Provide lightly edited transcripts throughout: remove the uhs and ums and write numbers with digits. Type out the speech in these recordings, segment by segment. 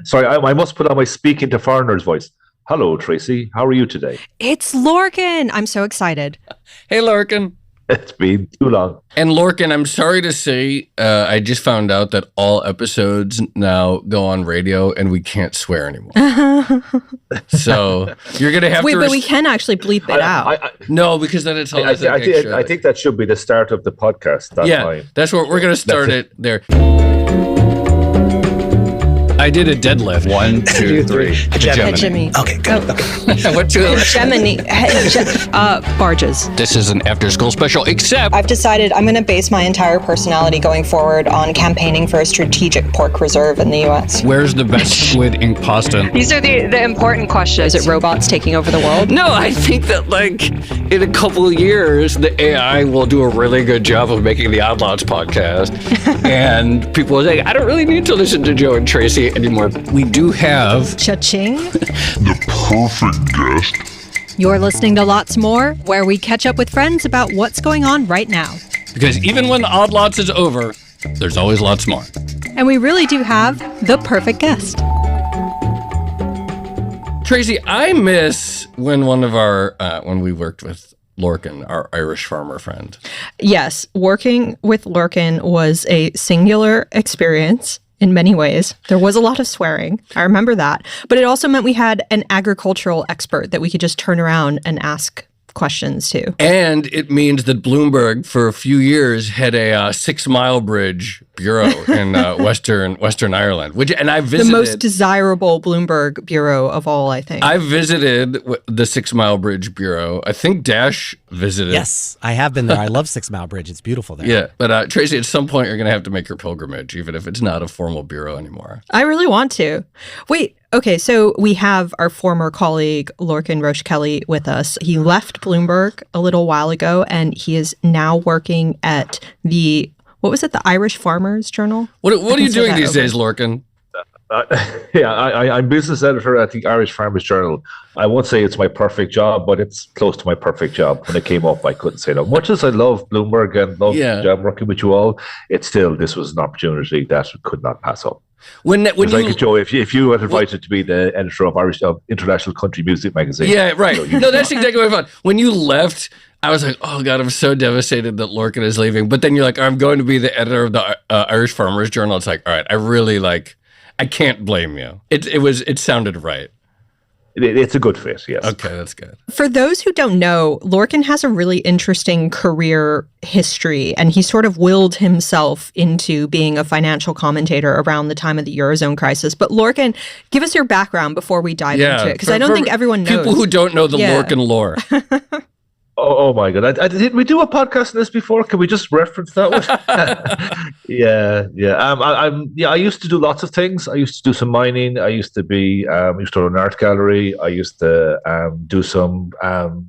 Sorry, I must put on my speaking to foreigners voice. Hello, Tracy. How are you today? It's Lorcan. I'm so excited. Hey, Lorcan. It's been too long. And Lorcan, I'm sorry to say, I just found out that all episodes now go on radio and we can't swear anymore. So you're going to have to... Wait, but we can actually bleep it out. No, because then it's all... I think that should be the start of the podcast. That's what we're going to start it there. I did a deadlift. 1, 2, 3. Hegemony. Okay, good. Okay. What two? Hegemony. Barges. This is an after-school special, except... I've decided I'm going to base my entire personality going forward on campaigning for a strategic pork reserve in the U.S. Where's the best squid ink pasta? These are the important questions. Is it robots taking over the world? No, I think that, like, in a couple of years, the AI will do a really good job of making the Odd Lots podcast. And people will say, I don't really need to listen to Joe and Tracy anymore. We do have... Cha-ching. The perfect guest. You're listening to Lots More, where we catch up with friends about what's going on right now. Because even when the Odd Lots is over, there's always lots more. And we really do have the perfect guest. Tracy, I miss when when we worked with Lorcan, our Irish farmer friend. Yes, working with Lorcan was a singular experience in many ways. There was a lot of swearing. I remember that. But it also meant we had an agricultural expert that we could just turn around and ask questions to. And it means that Bloomberg, for a few years, had a 6 Mile Bridge bureau in Western Ireland, and I visited... The most desirable Bloomberg bureau of all, I think. I visited the 6 Mile Bridge bureau. I think Dash visited. Yes, I have been there. I love 6 Mile Bridge. It's beautiful there. Yeah, but Tracy, at some point, you're going to have to make your pilgrimage, even if it's not a formal bureau anymore. I really want to. Wait, okay, so we have our former colleague, Lorcan Roche Kelly, with us. He left Bloomberg a little while ago, and he is now working at the... What was it? The Irish Farmers Journal? What are you doing these days, Lorcan? I'm business editor at the Irish Farmers Journal. I won't say it's my perfect job, but it's close to my perfect job. When it came up, I couldn't say no. Much as I love Bloomberg and love the job working with you all, this was an opportunity that I could not pass up. Joe, if you were invited to be the editor of International Country Music Magazine. Yeah, right. No, that's exactly what I thought. When you left, I was like, oh, God, I'm so devastated that Lorcan is leaving. But then you're like, I'm going to be the editor of the Irish Farmers Journal. It's like, all right, I can't blame you. It sounded right. It's a good fit, yes. Okay, that's good. For those who don't know, Lorcan has a really interesting career history, and he sort of willed himself into being a financial commentator around the time of the Eurozone crisis. But Lorcan, give us your background before we dive into it, because I don't think everyone knows. People who don't know the Lorcan lore. Oh my God! Did we do a podcast on this before? Can we just reference that one? Yeah. I used to do lots of things. I used to do some mining. I used to run an art gallery. I used to do some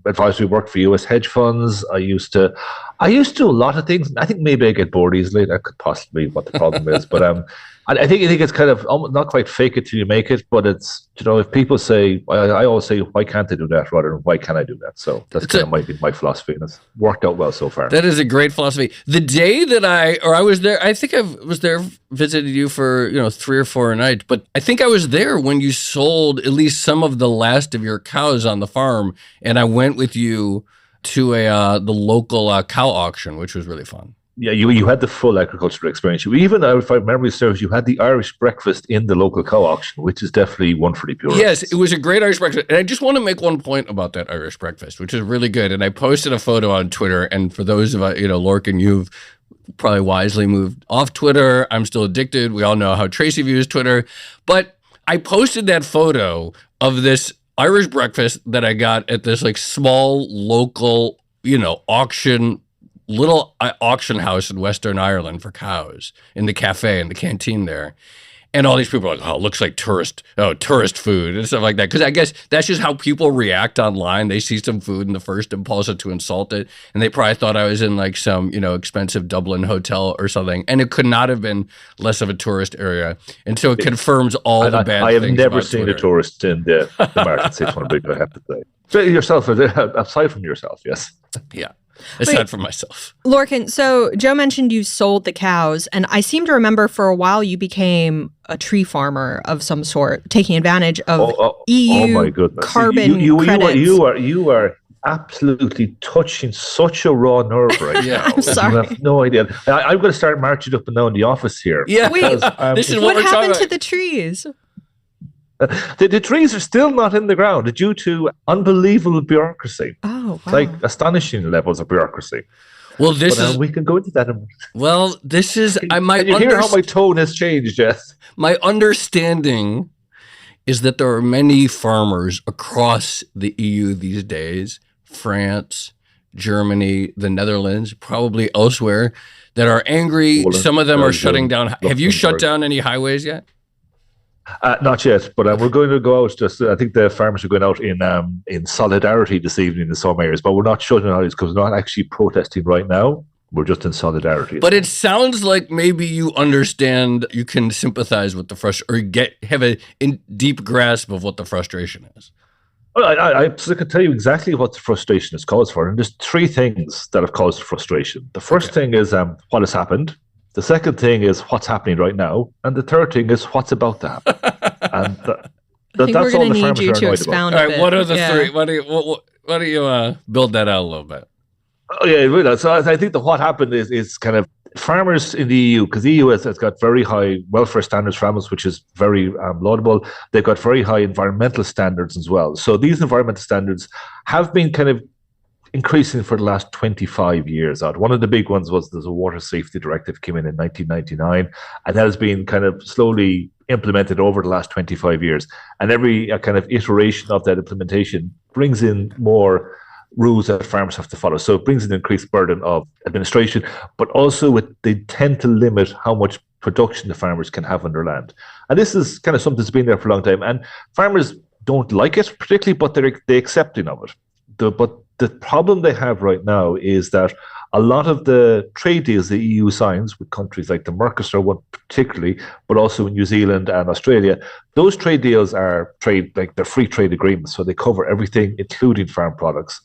advisory work for U.S. hedge funds. I used to do a lot of things. I think maybe I get bored easily. That could possibly be what the problem is. But I think it's kind of not quite fake it till you make it, but it's, if people say, I always say, why can't I do that rather than why can I do that? So that's kind of my philosophy, and it's worked out well so far. That is a great philosophy. The day that I was there, I think I was there, visited you for, 3 or 4 nights, but I think I was there when you sold at least some of the last of your cows on the farm, and I went with you to the local cow auction, which was really fun. Yeah, you had the full agricultural experience. Even, if I remember serves, you had the Irish breakfast in the local cow auction, which is definitely one for the purists. Yes, it was a great Irish breakfast. And I just want to make one point about that Irish breakfast, which is really good. And I posted a photo on Twitter. And for those of Lorcan, you've probably wisely moved off Twitter. I'm still addicted. We all know how Tracy views Twitter. But I posted that photo of this Irish breakfast that I got at this small local, auction, little auction house in Western Ireland for cows, in the cafe, in the canteen there. And all these people are like, oh, it looks like tourist food and stuff like that. Because I guess that's just how people react online. They see some food and the first impulse is to insult it. And they probably thought I was in some, expensive Dublin hotel or something. And it could not have been less of a tourist area. And so it confirms all the bad things. I have never seen Twitter. A tourist in the market 600 big, I have to say. So yourself, aside from yourself, yes. Yeah. aside from myself. Lorcan, so Joe mentioned you sold the cows, and I seem to remember for a while you became a tree farmer of some sort, taking advantage of EU my goodness. carbon credits. You are absolutely touching such a raw nerve right now. I'm sorry. You have no idea. I'm going to start marching up and down the office here. Yeah, wait, this is what we're happened talking to the trees? The trees are still not in the ground due to unbelievable bureaucracy. Oh, wow. Like astonishing levels of bureaucracy. Well, this But, is we can go into that. this is I might. Can you hear how my tone has changed, Jess? My understanding is that there are many farmers across the EU these days, France, Germany, the Netherlands, probably elsewhere, that are angry. Poland, Some of them are Belgium, shutting down. Have you shut Luxembourg. down any highways yet? Not yet, but we're going to go out. I think the farmers are going out in solidarity this evening in some areas, but we're not shutting out because we're not actually protesting right now. We're just in solidarity. But it sounds like maybe you understand, you can sympathize with the frustration, or have a deep grasp of what the frustration is. Well, I can tell you exactly what the frustration is caused for, and there's three things that have caused frustration. The first thing is what has happened. The second thing is what's happening right now, and the third thing is what's about to happen. And I think we're going to need you to expound All a right, bit. what are the three? Why do you build that out a little bit? Oh yeah, really. So I think that what happened is kind of farmers in the EU, because the EU has got very high welfare standards for animals, which is very laudable. They've got very high environmental standards as well. So these environmental standards have been kind of increasing for the last 25 years out. One of the big ones was there's a water safety directive came in 1999, and that has been kind of slowly implemented over the last 25 years. And every kind of iteration of that implementation brings in more rules that farmers have to follow. So it brings an increased burden of administration, but also they tend to limit how much production the farmers can have on their land. And this is kind of something that's been there for a long time. And farmers don't like it particularly, but they're accepting of it. But the problem they have right now is that a lot of the trade deals the EU signs with countries like the Mercosur one particularly, but also in New Zealand and Australia, those trade deals are they're free trade agreements. So they cover everything, including farm products.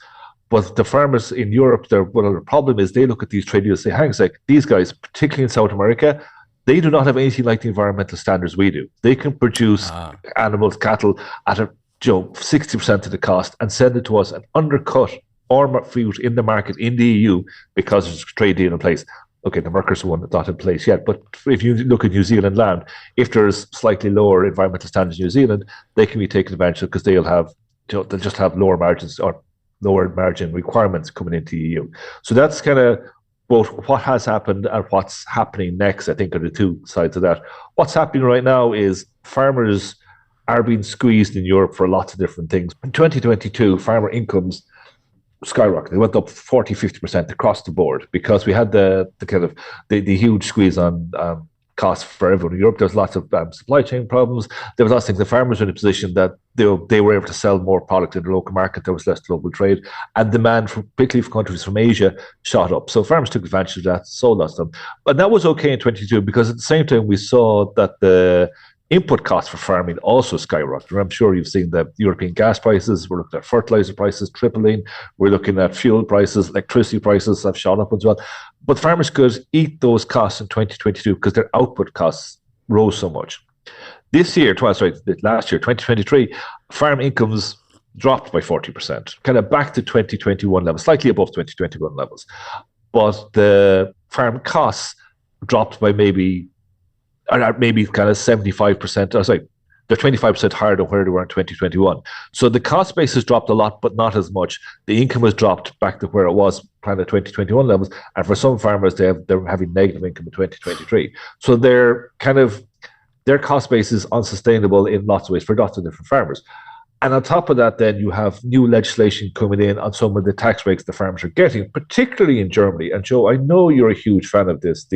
But the farmers in Europe, the problem is they look at these trade deals and say, hang on a sec, these guys, particularly in South America, they do not have anything like the environmental standards we do. They can produce animals, cattle at 60% of the cost and send it to us and undercut our food in the market in the EU because there's a trade deal in place. Okay, the Mercosur one is not in place yet, but if you look at New Zealand land, if there's slightly lower environmental standards in New Zealand, they can be taken advantage of because they'll just have lower margins or lower margin requirements coming into the EU. So that's kind of both what has happened and what's happening next, I think, are the two sides of that. What's happening right now is farmers are being squeezed in Europe for lots of different things. In 2022, farmer incomes skyrocketed. They went up 40-50% across the board because we had the huge squeeze on costs for everyone in Europe. There's lots of supply chain problems. There was lots of things. The farmers were in a position that they were able to sell more product in the local market. There was less global trade, and demand, particularly for countries from Asia, shot up. So farmers took advantage of that, sold lots of them. But that was okay in 2022 because at the same time we saw that the input costs for farming also skyrocketed. I'm sure you've seen the European gas prices. We're looking at fertilizer prices tripling. We're looking at fuel prices, electricity prices have shot up as well. But farmers could eat those costs in 2022 because their output costs rose so much. Last year, 2023, farm incomes dropped by 40%, kind of back to 2021 levels, slightly above 2021 levels. But the farm costs dropped by maybe kind of 75%. They're 25% higher than where they were in 2021. So the cost base has dropped a lot, but not as much. The income has dropped back to where it was kind of 2021 levels. And for some farmers, they're having negative income in 2023. So their cost base is unsustainable in lots of ways for lots of different farmers. And on top of that, then you have new legislation coming in on some of the tax breaks the farmers are getting, particularly in Germany. And Joe, I know you're a huge fan of this.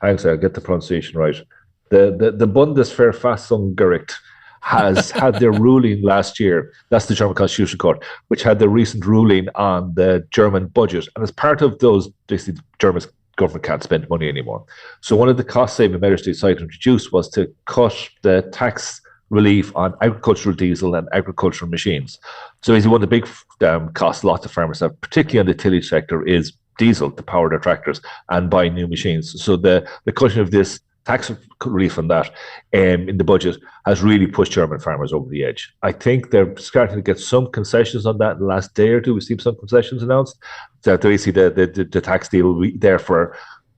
I'll get the pronunciation right. The Bundesverfassungsgericht has had their ruling last year. That's the German Constitutional Court, which had the recent ruling on the German budget. And as part of those, basically, the German government can't spend money anymore. So one of the cost-saving measures they decided to introduce was to cut the tax relief on agricultural diesel and agricultural machines. So basically one of the big costs lots of farmers have, particularly on the tillage sector, is diesel to power their tractors and buying new machines. So the cutting of this tax relief on that in the budget has really pushed German farmers over the edge. I think they're starting to get some concessions on that in the last day or two. We've seen some concessions announced. So basically the tax deal will be there for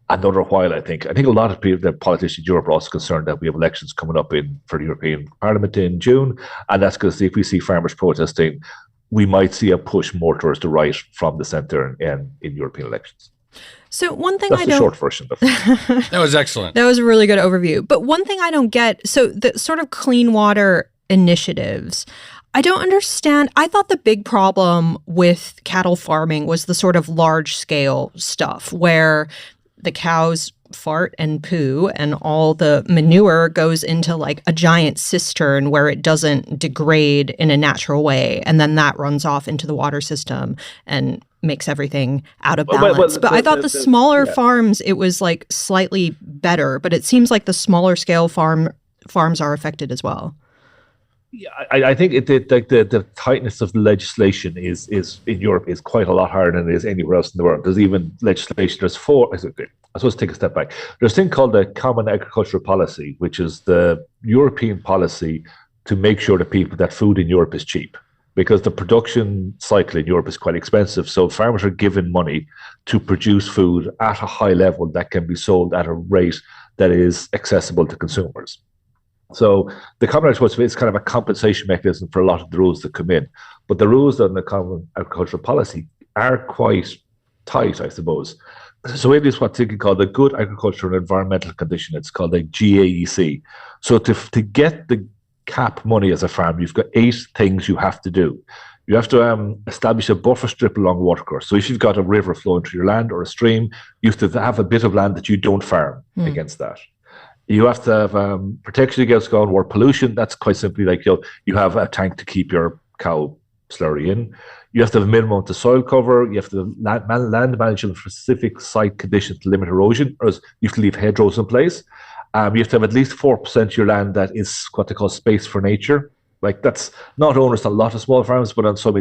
another while, I think. I think a lot of people, the politicians in Europe, are also concerned that we have elections coming up for the European Parliament in June, and that's because if we see farmers protesting, we might see a push more towards the right from the centre in European elections. So one thing That's the short version of it. That was excellent. That was a really good overview. But one thing I don't get, so the sort of clean water initiatives, I don't understand. I thought the big problem with cattle farming was the sort of large scale stuff where the cows fart and poo and all the manure goes into like a giant cistern where it doesn't degrade in a natural way. And then that runs off into the water system and makes everything out of balance. But I thought the smaller farms, it was like slightly better, but it seems like the smaller scale farms are affected as well. Yeah, I think the tightness of the legislation is in Europe is quite a lot higher than it is anywhere else in the world. There's even legislation. I suppose take a step back. There's a thing called the Common Agricultural Policy, which is the European policy to make sure that food in Europe is cheap, because the production cycle in Europe is quite expensive. So farmers are given money to produce food at a high level that can be sold at a rate that is accessible to consumers. So the Common Agricultural Policy is kind of a compensation mechanism for a lot of the rules that come in. But the rules on the Common Agricultural Policy are quite tight, I suppose. So it is what's called the Good Agricultural and Environmental Condition. It's called the GAEC. So to get the CAP money as a farm, you've got 8 things you have to do. You have to establish a buffer strip along watercourse. So if you've got a river flowing through your land or a stream, you have to have a bit of land that you don't farm against that. You have to have protection against groundwater pollution. That's quite simply like you have a tank to keep your cow slurry in. You have to have a minimum to soil cover. You have to land management for specific site conditions to limit erosion, or you have to leave hedgerows in place. You have to have at least 4% of your land that is what they call space for nature. Like that's not onerous on a lot of small farms, but on some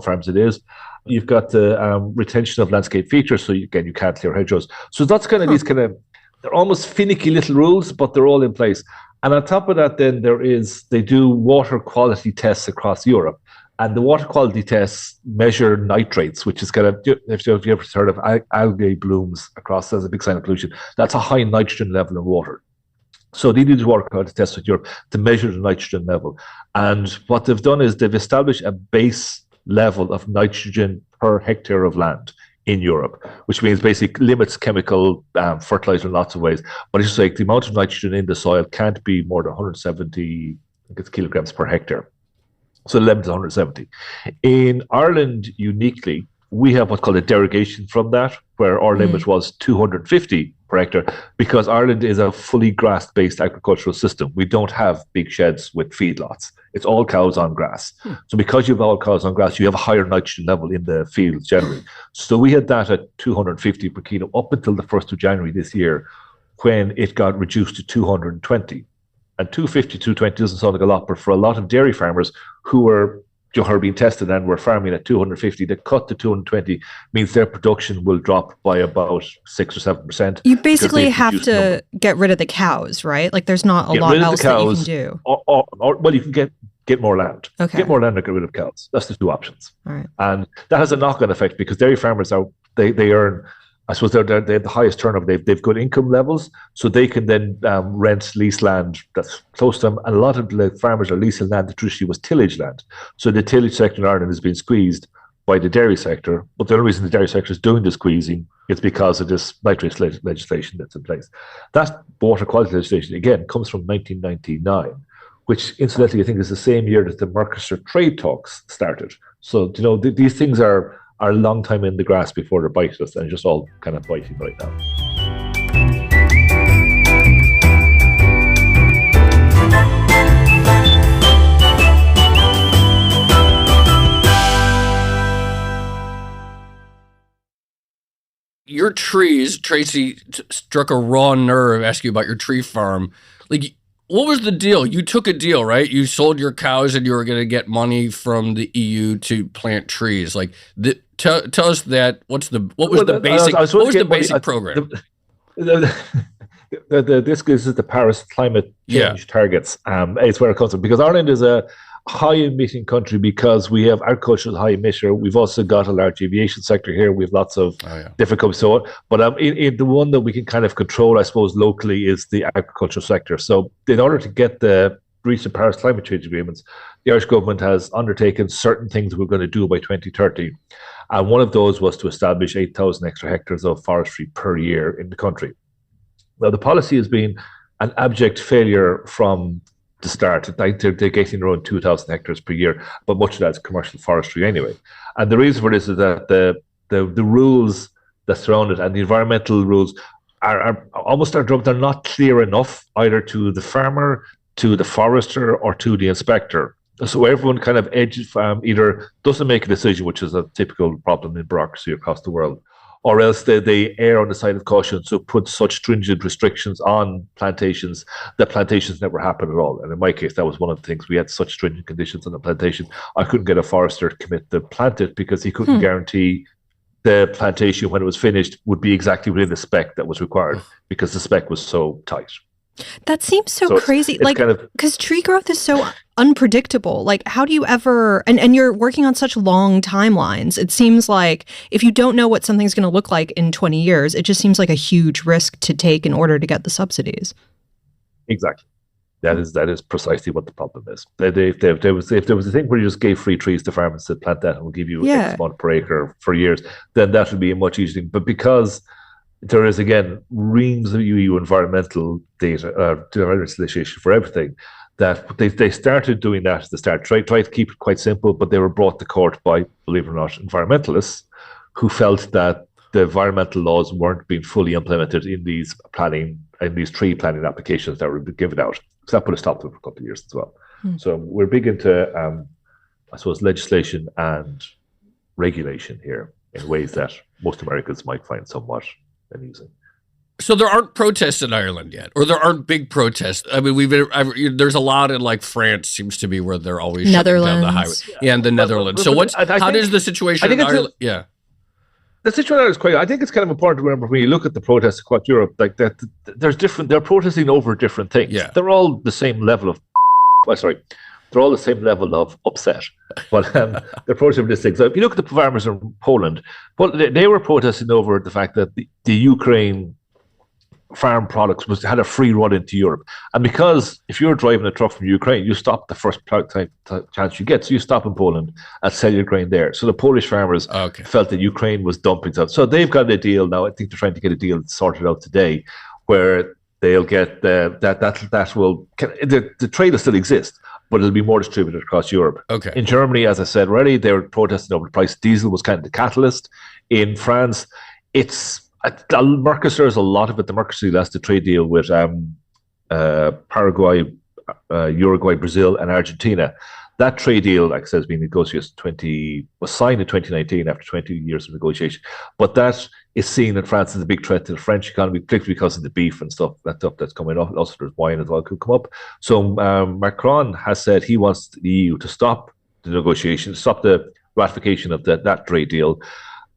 farms it is. You've got the retention of landscape features, so you can't clear hedgerows. So that's kind of these kind of, they're almost finicky little rules, but they're all in place. And on top of that, then they do water quality tests across Europe. And the water quality tests measure nitrates, which is kind of, if you've ever heard of algae blooms across, there's a big sign of pollution. That's a high nitrogen level in water. So they do the water quality tests with Europe to measure the nitrogen level. And what they've done is they've established a base level of nitrogen per hectare of land in Europe, which means basically limits chemical fertilizer in lots of ways. But it's just like the amount of nitrogen in the soil can't be more than 170 kilograms per hectare. So 11 to 170. In Ireland, uniquely, we have what's called a derogation from that, where our limit was 250 per hectare, because Ireland is a fully grass-based agricultural system. We don't have big sheds with feedlots. It's all cows on grass. So because you have all cows on grass, you have a higher nitrogen level in the fields generally. So we had that at 250 per kilo up until the 1st of January this year, when it got reduced to 220. And 250, 220 doesn't sound like a lot, but for a lot of dairy farmers who are being tested and were farming at 250, the cut to 220 means their production will drop by about 6 or 7%. You basically have to get rid of the cows, right? Like there's not a lot else that you can do. Well, you can get more land. Okay. Get more land or get rid of cows. That's the 2 options. All right. And that has a knock-on effect because dairy farmers they earn, I suppose they have the highest turnover. They've good income levels, so they can then lease land that's close to them. And a lot of the farmers are leasing land that traditionally was tillage land. So the tillage sector in Ireland has been squeezed by the dairy sector. But the only reason the dairy sector is doing the squeezing is because of this nitrates legislation that's in place. That water quality legislation, again, comes from 1999, which incidentally I think is the same year that the Mercosur trade talks started. So, these things are a long time in the grass before they're biting us, and just all kind of biting right now. Your trees, Tracy, struck a raw nerve asking you about your tree farm. Like, what was the deal? You took a deal, right? You sold your cows and you were going to get money from the EU to plant trees. Like, tell us that. What was the basic program? This is the Paris climate change targets. It's where it comes from, because Ireland is a high emitting country because we have agriculture as a high emitter. We've also got a large aviation sector here. We have lots of different companies. So, but in the one that we can kind of control, I suppose, locally is the agricultural sector. So in order to reach the Paris climate change agreements, the Irish government has undertaken certain things we're going to do by 2030. And one of those was to establish 8,000 extra hectares of forestry per year in the country. Now, the policy has been an abject failure from the start. Like they're getting around 2,000 hectares per year, but much of that is commercial forestry anyway. And the reason for this is that the rules that surround it and the environmental rules are they're not clear enough either to the farmer, to the forester, or to the inspector. So everyone kind of edges either doesn't make a decision, which is a typical problem in bureaucracy across the world, or else they err on the side of caution, so put such stringent restrictions on plantations that plantations never happen at all. And in my case, that was one of the things. We had such stringent conditions on the plantation. I couldn't get a forester to commit to plant it because he couldn't guarantee the plantation, when it was finished, would be exactly within the spec that was required because the spec was so tight. That seems so crazy. It's like, because tree growth is so unpredictable. Like, how do you ever, and you're working on such long timelines. It seems like if you don't know what something's going to look like in 20 years, it just seems like a huge risk to take in order to get the subsidies. Exactly. That is precisely what the problem is. If there was a thing where you just gave free trees to farmers to plant that and we'll give you X amount per acre for years, then that would be a much easier thing. But because there is, again, reams of EU environmental data, legislation for everything, that they started doing that at the start, tried to keep it quite simple, but they were brought to court by, believe it or not, environmentalists who felt that the environmental laws weren't being fully implemented in these tree planting applications that were given out. So that put a stop to it for a couple of years as well. So we're big into, I suppose, legislation and regulation here in ways that most Americans might find somewhat amusing. So there aren't protests in Ireland yet, or there aren't big protests. I mean, there's a lot in like France seems to be where they're always shutting down the highway. Yeah, and the Netherlands. So how does the situation in Ireland? The situation is quite. I think it's kind of important to remember when you look at the protests across Europe, like that. They're protesting over different things. Yeah. They're all the same level of. They're all the same level of upset, but they're protesting over this thing. So if you look at the farmers in Poland, well, they were protesting over the fact that the Ukraine farm products had a free run into Europe. And because if you're driving a truck from Ukraine, you stop the first chance you get. So you stop in Poland and sell your grain there. So the Polish farmers felt that Ukraine was dumping stuff. So they've got a deal now. I think they're trying to get a deal sorted out today where they'll get the trade will still exist, but it'll be more distributed across Europe. Okay. In Germany, as I said already, they were protesting over the price of diesel was kind of the catalyst. In France, Mercosur is a lot of it. The Mercosur that's the trade deal with Paraguay, Uruguay, Brazil, and Argentina. That trade deal, like I said, has been negotiated was signed in 2019 after 20 years of negotiation. But that is seen in France as a big threat to the French economy, particularly because of the beef and stuff that's coming up. Also, there's wine as well could come up. So Macron has said he wants the EU to stop the negotiations, stop the ratification of that trade deal.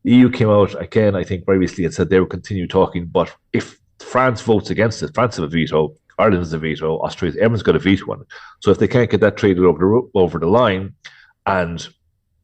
The EU came out again, I think, very recently and said they will continue talking. But if France votes against it, France has a veto, Ireland has a veto, Australia, everyone's got a veto on it. So if they can't get that trade over the line, and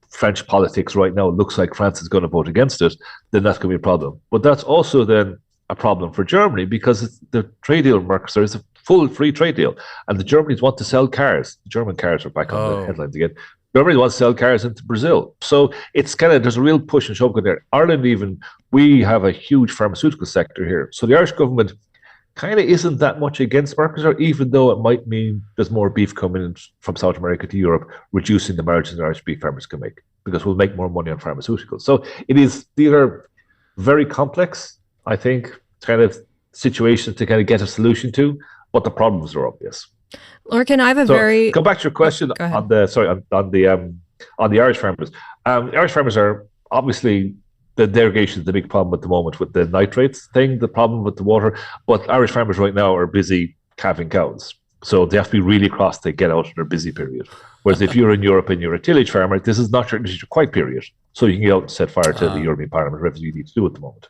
French politics right now looks like France is going to vote against it, then that's going to be a problem. But that's also then a problem for Germany because the trade deal with Mercosur is a full free trade deal, and the Germans want to sell cars. The German cars are back on the headlines again. Germany wants to sell cars into Brazil. So it's there's a real push and shove there. Ireland even, we have a huge pharmaceutical sector here. So the Irish government kind of isn't that much against Mercosur, even though it might mean there's more beef coming in from South America to Europe, reducing the margins Irish beef farmers can make, because we'll make more money on pharmaceuticals. So these are very complex, I think, kind of situations to kind of get a solution to, but the problems are obvious. Lorcan, I have come back to your question on the Irish farmers. The Irish farmers are obviously, the derogation is the big problem at the moment with the nitrates thing, the problem with the water. But Irish farmers right now are busy calving cows. So they have to be really cross to get out in their busy period. Whereas if you're in Europe and you're a tillage farmer, this is not your quiet period. So you can get out and set fire to the European Parliament, whatever you need to do at the moment.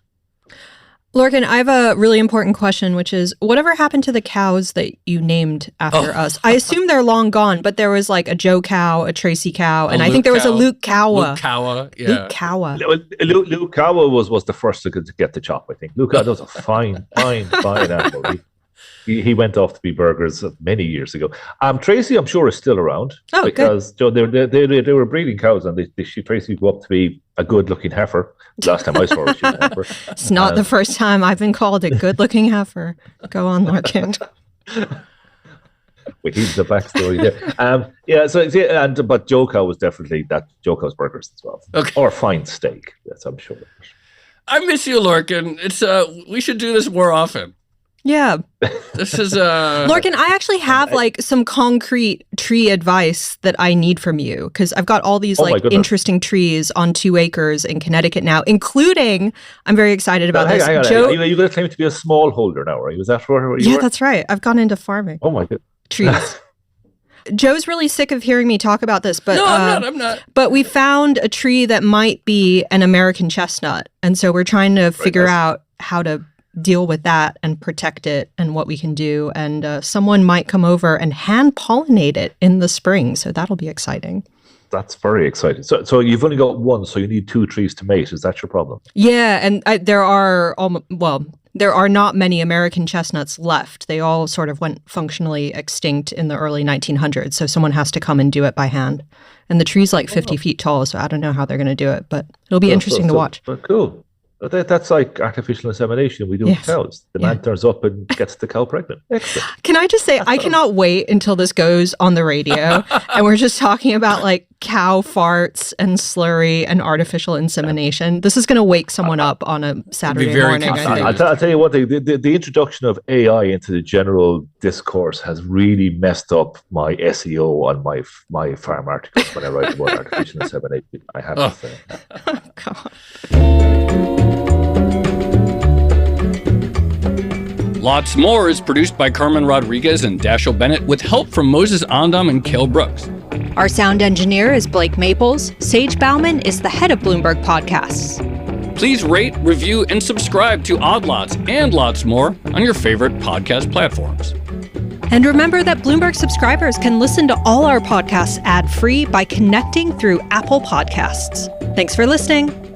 Lorcan, I have a really important question, which is, whatever happened to the cows that you named after us? I assume they're long gone, but there was like a Joe cow, a Tracy cow, and I think there was a Luke Cowa. Luke Cowa, yeah. Luke Cowa. Luke Cowa was the first to get the chop, I think. Luke Cowa was a fine animal. He went off to be burgers many years ago. Tracy, I'm sure, is still around because they were breeding cows, and Tracy grew up to be a good-looking heifer. Last time I saw her, she was a heifer. It's not the first time I've been called a good-looking heifer. Go on, Lorcan. We need the backstory there. But Joe Cow was definitely that. Joe Cow's burgers as well, or fine steak. Yes, I'm sure. I miss you, Lorcan. It's we should do this more often. Yeah. This is Lorcan, I actually have like some concrete tree advice that I need from you, because I've got all these interesting trees on 2 acres in Connecticut now, including, I'm very excited about this. Joe, you got to claim to be a smallholder now, right? Was that where you were? That's right. I've gone into farming. Oh my god. Trees. Joe's really sick of hearing me talk about this, but no, I'm not. But we found a tree that might be an American chestnut, and so we're trying to figure out how to deal with that and protect it and what we can do. And someone might come over and hand pollinate it in the spring. So that'll be exciting. That's very exciting. So you've only got one, so you need 2 trees to mate. Is that your problem? Yeah. And there are not many American chestnuts left. They all sort of went functionally extinct in the early 1900s. So someone has to come and do it by hand. And the tree's like 50 feet tall. So I don't know how they're going to do it, but it'll be interesting to watch. Cool. That's like artificial insemination we do with cows. The man turns up and gets the cow pregnant. Excellent. Can I just say, I cannot wait until this goes on the radio and we're just talking about like cow farts and slurry and artificial insemination. This is going to wake someone up on a Saturday morning. I'll tell you what, the introduction of AI into the general discourse has really messed up my SEO on my farm articles when I write about artificial insemination. I have to say. Oh, God. Lots More is produced by Carmen Rodriguez and Dashiell Bennett with help from Moses Ondam and Cale Brooks. Our sound engineer is Blake Maples. Sage Bauman is the head of Bloomberg Podcasts. Please rate, review, and subscribe to Odd Lots and Lots More on your favorite podcast platforms. And remember that Bloomberg subscribers can listen to all our podcasts ad-free by connecting through Apple Podcasts. Thanks for listening.